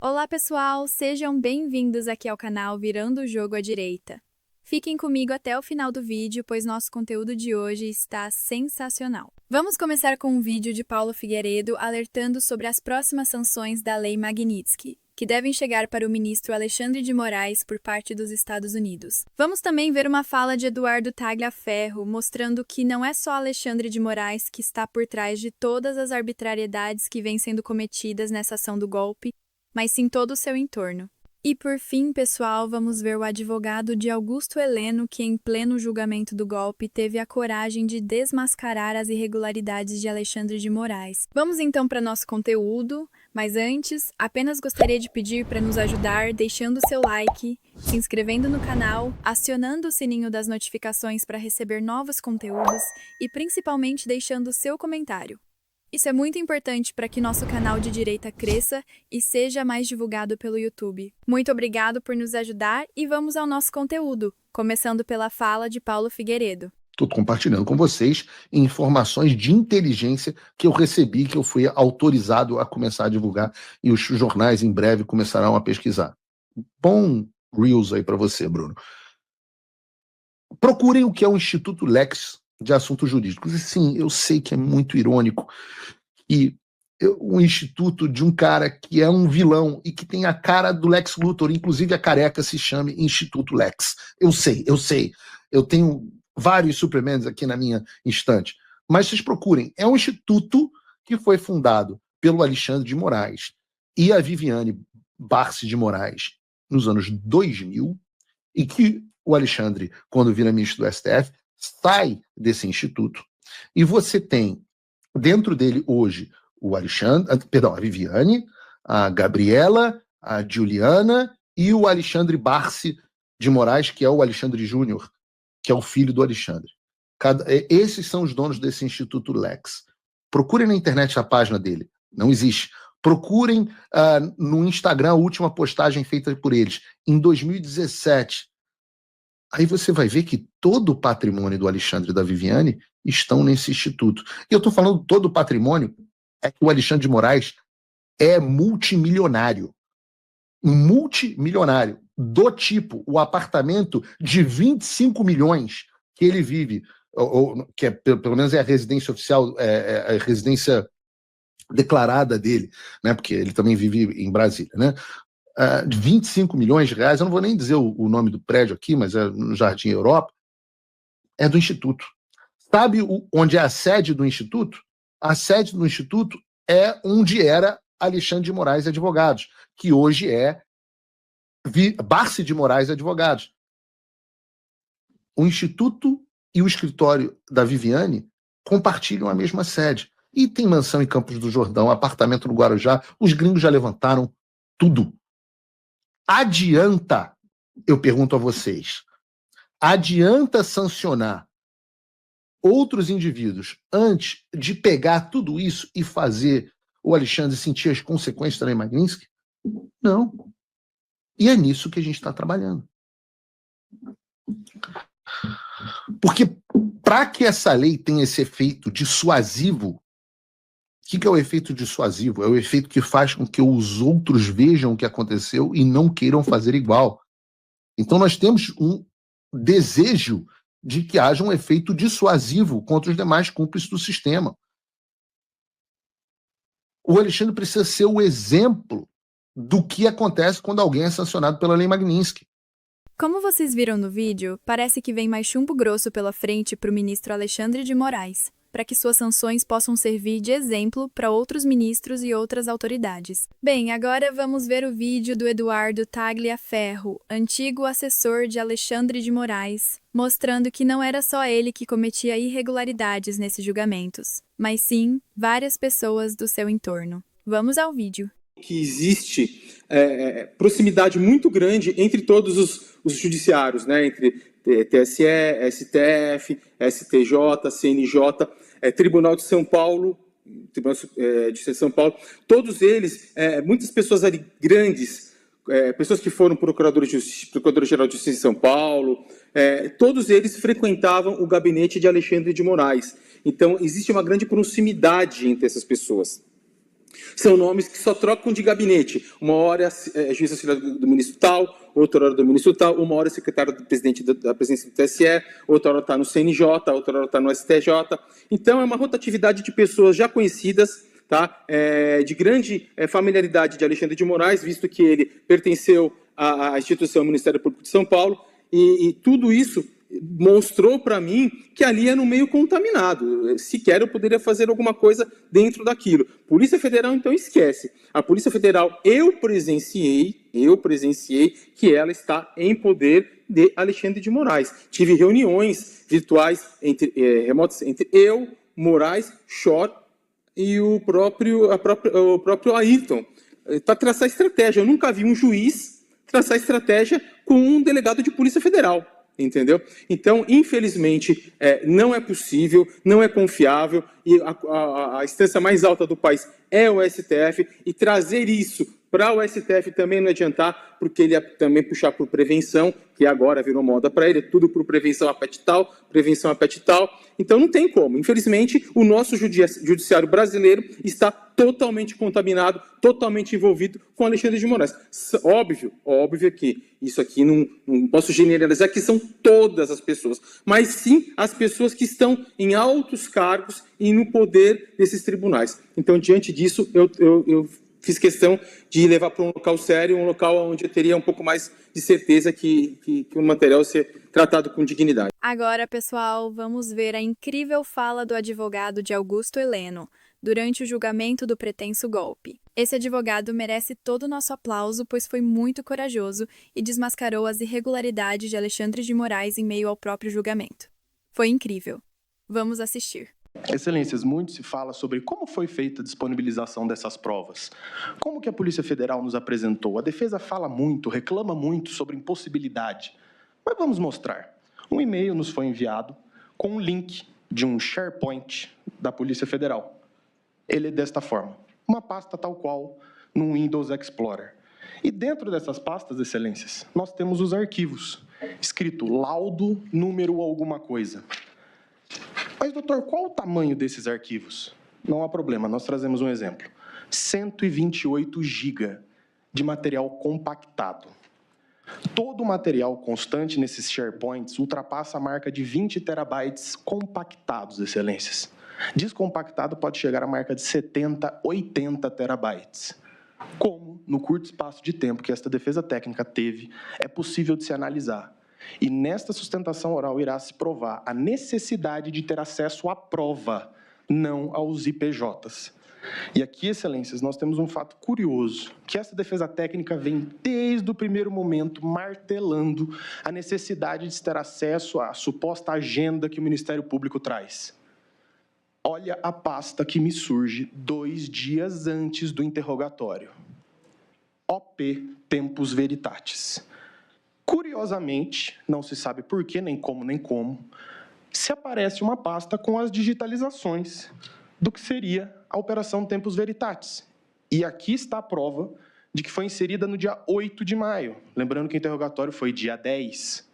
Olá, pessoal! Sejam bem-vindos aqui ao canal Virando o Jogo à Direita. Fiquem comigo até o final do vídeo, pois nosso conteúdo de hoje está sensacional. Vamos começar com um vídeo de Paulo Figueiredo alertando sobre as próximas sanções da Lei Magnitsky, que devem chegar para o ministro Alexandre de Moraes por parte dos Estados Unidos. Vamos também ver uma fala de Eduardo Tagliaferro, mostrando que não é só Alexandre de Moraes que está por trás de todas as arbitrariedades que vêm sendo cometidas nessa ação do golpe, mas sim todo o seu entorno. E por fim, pessoal, vamos ver o advogado de Augusto Heleno, que em pleno julgamento do golpe teve a coragem de desmascarar as irregularidades de Alexandre de Moraes. Vamos então para nosso conteúdo, mas antes, apenas gostaria de pedir para nos ajudar deixando seu like, se inscrevendo no canal, acionando o sininho das notificações para receber novos conteúdos e principalmente deixando o seu comentário. Isso é muito importante para que nosso canal de direita cresça e seja mais divulgado pelo YouTube. Muito obrigado por nos ajudar e vamos ao nosso conteúdo, começando pela fala de Paulo Figueiredo. Estou compartilhando com vocês informações de inteligência que eu recebi, que eu fui autorizado a começar a divulgar e os jornais em breve começarão a pesquisar. Bom Reels aí para você, Bruno. Procurem o que é o Instituto Lex de Assuntos Jurídicos. E sim, eu sei que é muito irônico e um instituto de um cara que é um vilão e que tem a cara do Lex Luthor, inclusive a careca se chame Instituto Lex. Eu sei. Eu tenho vários Supermans aqui na minha estante. Mas vocês procurem. É um instituto que foi fundado pelo Alexandre de Moraes e a Viviane Barsi de Moraes nos anos 2000 e que o Alexandre, quando vira ministro do STF, sai desse instituto e você tem dentro dele hoje a Viviane, a Gabriela, a Juliana e o Alexandre Barsi de Moraes, que é o Alexandre Júnior, que é o filho do Alexandre. Esses são os donos desse Instituto Lex. Procurem na internet a página dele. Não existe. Procurem no Instagram a última postagem feita por eles, em 2017. Aí você vai ver que todo o patrimônio do Alexandre e da Viviane estão nesse instituto. E eu estou falando todo o patrimônio, é que o Alexandre de Moraes é multimilionário. Multimilionário. Do tipo, o apartamento de 25 milhões que ele vive, que é, pelo menos é a residência oficial, é a residência declarada dele, né? Porque ele também vive em Brasília, né? De 25 milhões de reais, eu não vou nem dizer o nome do prédio aqui, mas é no Jardim Europa, é do Instituto. Sabe onde é a sede do Instituto? A sede do Instituto é onde era Alexandre de Moraes Advogados, que hoje é Barsi de Moraes Advogados. O Instituto e o escritório da Viviane compartilham a mesma sede. E tem mansão em Campos do Jordão, apartamento no Guarujá, os gringos já levantaram tudo. Adianta, eu pergunto a vocês, adianta sancionar outros indivíduos antes de pegar tudo isso e fazer o Alexandre sentir as consequências da Lei Magnitsky? Não. E é nisso que a gente está trabalhando. Porque para que essa lei tenha esse efeito dissuasivo, o que é o efeito dissuasivo? É o efeito que faz com que os outros vejam o que aconteceu e não queiram fazer igual. Então nós temos um desejo de que haja um efeito dissuasivo contra os demais cúmplices do sistema. O Alexandre precisa ser o exemplo do que acontece quando alguém é sancionado pela Lei Magnitsky. Como vocês viram no vídeo, parece que vem mais chumbo grosso pela frente para o ministro Alexandre de Moraes, para que suas sanções possam servir de exemplo para outros ministros e outras autoridades. Bem, agora vamos ver o vídeo do Eduardo Tagliaferro, antigo assessor de Alexandre de Moraes, mostrando que não era só ele que cometia irregularidades nesses julgamentos, mas sim várias pessoas do seu entorno. Vamos ao vídeo. Que existe proximidade muito grande entre todos os judiciários, né? Entre TSE, STF, STJ, CNJ, Tribunal de São Paulo, Tribunal de Justiça de São Paulo, todos eles, muitas pessoas ali grandes, pessoas que foram Procurador-Geral de Justiça de São Paulo, todos eles frequentavam o gabinete de Alexandre de Moraes. Então, existe uma grande proximidade entre essas pessoas. São nomes que só trocam de gabinete. Uma hora é juiz auxiliar do ministro tal, outra hora do ministro tal, uma hora é secretário do presidente da presidência do TSE, outra hora está no CNJ, outra hora está no STJ. Então, é uma rotatividade de pessoas já conhecidas, tá? De grande familiaridade de Alexandre de Moraes, visto que ele pertenceu à instituição Ministério Público de São Paulo, e tudo isso mostrou para mim que ali era um meio contaminado. Sequer eu poderia fazer alguma coisa dentro daquilo. Polícia Federal, então, esquece. A Polícia Federal, eu presenciei que ela está em poder de Alexandre de Moraes. Tive reuniões virtuais remotas entre eu, Moraes, Schor e o próprio Ayrton, para traçar estratégia. Eu nunca vi um juiz traçar estratégia com um delegado de Polícia Federal. Entendeu? Então, infelizmente, não é possível, não é confiável, e a instância mais alta do país é o STF, e trazer isso para o STF também não adiantar, porque ele ia também puxar por prevenção, que agora virou moda para ele, tudo por prevenção a pet tal, prevenção a pet tal. Então não tem como. Infelizmente, o nosso judiciário brasileiro está totalmente contaminado, totalmente envolvido com Alexandre de Moraes. Óbvio que isso aqui não posso generalizar que são todas as pessoas, mas sim as pessoas que estão em altos cargos e no poder desses tribunais. Então, diante disso, eu fiz questão de levar para um local sério, um local onde eu teria um pouco mais de certeza que o material ser tratado com dignidade. Agora, pessoal, vamos ver a incrível fala do advogado de Augusto Heleno durante o julgamento do pretenso golpe. Esse advogado merece todo o nosso aplauso, pois foi muito corajoso e desmascarou as irregularidades de Alexandre de Moraes em meio ao próprio julgamento. Foi incrível. Vamos assistir. Excelências, muito se fala sobre como foi feita a disponibilização dessas provas. Como que a Polícia Federal nos apresentou? A defesa fala muito, reclama muito sobre impossibilidade. Mas vamos mostrar. Um e-mail nos foi enviado com um link de um SharePoint da Polícia Federal. Ele é desta forma. Uma pasta tal qual no Windows Explorer. E dentro dessas pastas, excelências, nós temos os arquivos, escrito laudo, número alguma coisa. Mas, doutor, qual o tamanho desses arquivos? Não há problema, nós trazemos um exemplo. 128 GB de material compactado. Todo o material constante nesses SharePoints ultrapassa a marca de 20 terabytes compactados, excelências. Descompactado pode chegar à marca de 70, 80 terabytes. Como, no curto espaço de tempo que esta defesa técnica teve, é possível de se analisar. E nesta sustentação oral irá se provar a necessidade de ter acesso à prova, não aos IPJs. E aqui, excelências, nós temos um fato curioso, que essa defesa técnica vem desde o primeiro momento martelando a necessidade de se ter acesso à suposta agenda que o Ministério Público traz. Olha a pasta que me surge 2 dias antes do interrogatório. OP Tempus Veritatis. Curiosamente, não se sabe por quê, nem como, se aparece uma pasta com as digitalizações do que seria a Operação Tempus Veritatis. E aqui está a prova de que foi inserida no dia 8 de maio. Lembrando que o interrogatório foi dia 10.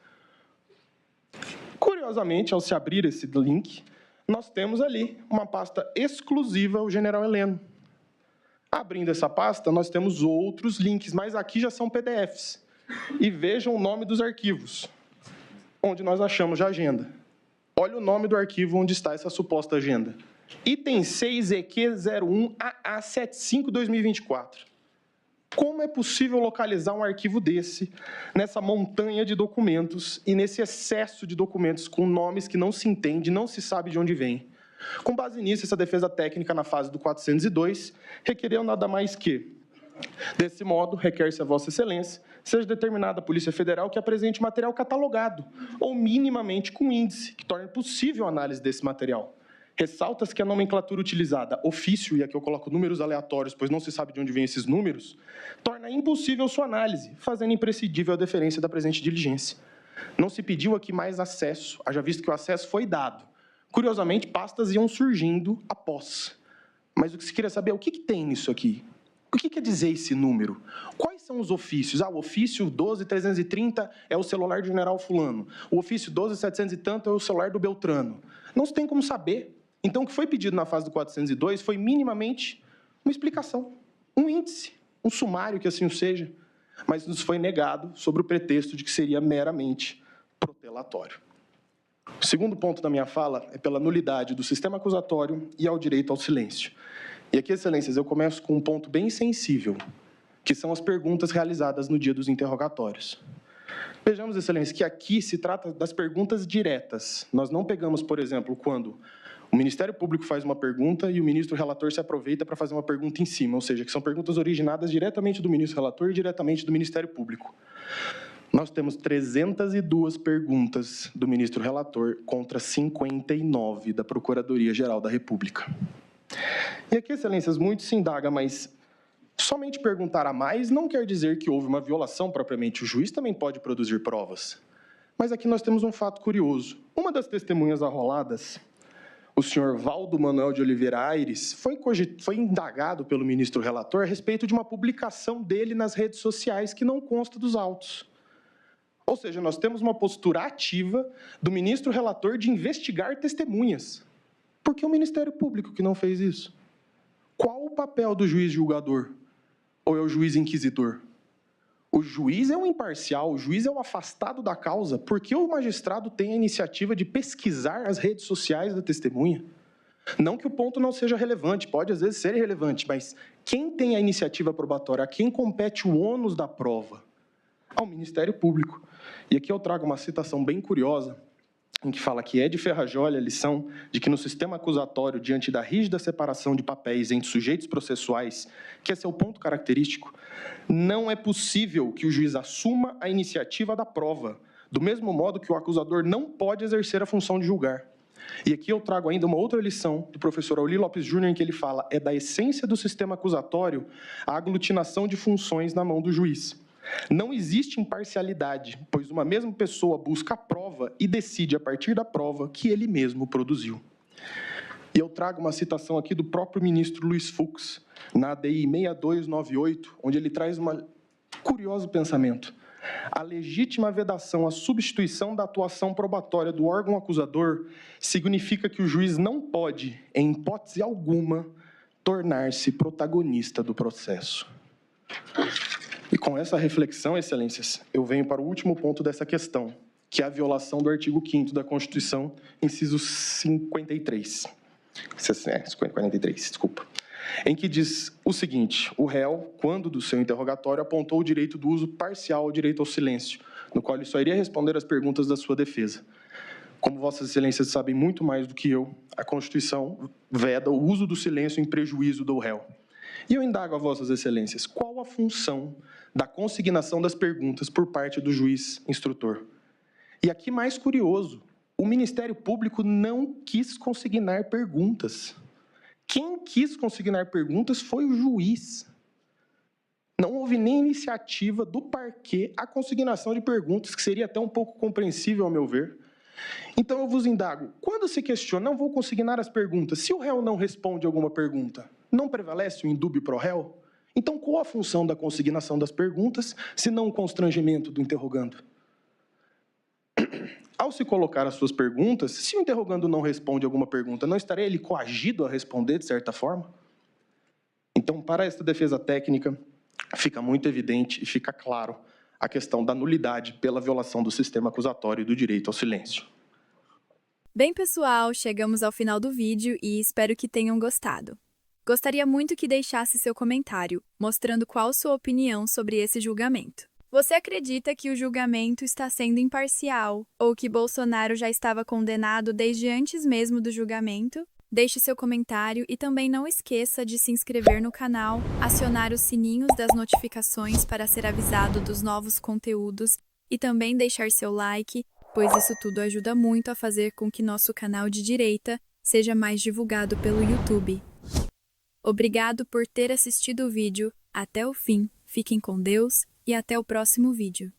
Curiosamente, ao se abrir esse link, nós temos ali uma pasta exclusiva ao General Heleno. Abrindo essa pasta, nós temos outros links, mas aqui já são PDFs. E vejam o nome dos arquivos, onde nós achamos a agenda. Olha o nome do arquivo onde está essa suposta agenda. Item 6 EQ01AA75-2024. Como é possível localizar um arquivo desse, nessa montanha de documentos e nesse excesso de documentos com nomes que não se entende, não se sabe de onde vem? Com base nisso, essa defesa técnica na fase do 402 requereu nada mais que: desse modo, requer-se a Vossa Excelência seja determinada a Polícia Federal que apresente material catalogado ou minimamente com índice, que torne possível a análise desse material. Ressalta-se que a nomenclatura utilizada, ofício, e aqui eu coloco números aleatórios, pois não se sabe de onde vêm esses números, torna impossível sua análise, fazendo imprescindível a deferência da presente diligência. Não se pediu aqui mais acesso, haja visto que o acesso foi dado. Curiosamente, pastas iam surgindo após. Mas o que se queria saber é o que tem nisso aqui. O que quer dizer esse número? Quais são os ofícios? O ofício 12330 é o celular do general fulano. O ofício 12700 e tanto é o celular do Beltrano. Não se tem como saber. Então, o que foi pedido na fase do 402 foi minimamente uma explicação, um índice, um sumário que assim o seja, mas nos foi negado sob o pretexto de que seria meramente protelatório. O segundo ponto da minha fala é pela nulidade do sistema acusatório e ao direito ao silêncio. E aqui, excelências, eu começo com um ponto bem sensível, que são as perguntas realizadas no dia dos interrogatórios. Vejamos, excelências, que aqui se trata das perguntas diretas. Nós não pegamos, por exemplo, quando o Ministério Público faz uma pergunta e o ministro relator se aproveita para fazer uma pergunta em cima, ou seja, que são perguntas originadas diretamente do ministro relator e diretamente do Ministério Público. Nós temos 302 perguntas do ministro relator contra 59 da Procuradoria-Geral da República. E aqui, excelências, muito se indaga, mas somente perguntar a mais não quer dizer que houve uma violação propriamente. O juiz também pode produzir provas. Mas aqui nós temos um fato curioso. Uma das testemunhas arroladas, o senhor Valdo Manuel de Oliveira Aires, foi indagado pelo ministro relator a respeito de uma publicação dele nas redes sociais que não consta dos autos. Ou seja, nós temos uma postura ativa do ministro relator de investigar testemunhas. Por que o Ministério Público que não fez isso? Qual o papel do juiz julgador? Ou é o juiz inquisidor? O juiz é um imparcial, o juiz é um afastado da causa, porque o magistrado tem a iniciativa de pesquisar as redes sociais da testemunha. Não que o ponto não seja relevante, pode às vezes ser irrelevante, mas quem tem a iniciativa probatória, a quem compete o ônus da prova? Ao Ministério Público. E aqui eu trago uma citação bem curiosa, em que fala que é de ferrajolha a lição de que no sistema acusatório, diante da rígida separação de papéis entre sujeitos processuais, que é seu ponto característico, não é possível que o juiz assuma a iniciativa da prova, do mesmo modo que o acusador não pode exercer a função de julgar. E aqui eu trago ainda uma outra lição do professor Auli Lopes Júnior, em que ele fala: é da essência do sistema acusatório a aglutinação de funções na mão do juiz. Não existe imparcialidade, pois uma mesma pessoa busca a prova e decide a partir da prova que ele mesmo produziu. E eu trago uma citação aqui do próprio ministro Luiz Fux, na ADI 6298, onde ele traz um curioso pensamento. A legítima vedação à substituição da atuação probatória do órgão acusador significa que o juiz não pode, em hipótese alguma, tornar-se protagonista do processo. E com essa reflexão, excelências, eu venho para o último ponto dessa questão, que é a violação do artigo 5º da Constituição, inciso 53. 43, desculpa. Em que diz o seguinte: o réu, quando do seu interrogatório, apontou o direito do uso parcial ao direito ao silêncio, no qual ele só iria responder às perguntas da sua defesa. Como vossas excelências sabem muito mais do que eu, a Constituição veda o uso do silêncio em prejuízo do réu. E eu indago a vossas excelências, qual a função da consignação das perguntas por parte do juiz instrutor? E aqui mais curioso, o Ministério Público não quis consignar perguntas. Quem quis consignar perguntas foi o juiz. Não houve nem iniciativa do parquê a consignação de perguntas, que seria até um pouco compreensível, ao meu ver. Então eu vos indago, quando se questiona, não vou consignar as perguntas, se o réu não responde alguma pergunta, não prevalece o indúbio pro réu? Então qual a função da consignação das perguntas, se não o constrangimento do interrogando? Ao se colocar as suas perguntas, se o interrogando não responde alguma pergunta, não estaria ele coagido a responder de certa forma? Então, para esta defesa técnica, fica muito evidente e fica claro a questão da nulidade pela violação do sistema acusatório e do direito ao silêncio. Bem, pessoal, chegamos ao final do vídeo e espero que tenham gostado. Gostaria muito que deixasse seu comentário, mostrando qual sua opinião sobre esse julgamento. Você acredita que o julgamento está sendo imparcial ou que Bolsonaro já estava condenado desde antes mesmo do julgamento? Deixe seu comentário e também não esqueça de se inscrever no canal, acionar os sininhos das notificações para ser avisado dos novos conteúdos e também deixar seu like, pois isso tudo ajuda muito a fazer com que nosso canal de direita seja mais divulgado pelo YouTube. Obrigado por ter assistido o vídeo até o fim. Fiquem com Deus e até o próximo vídeo.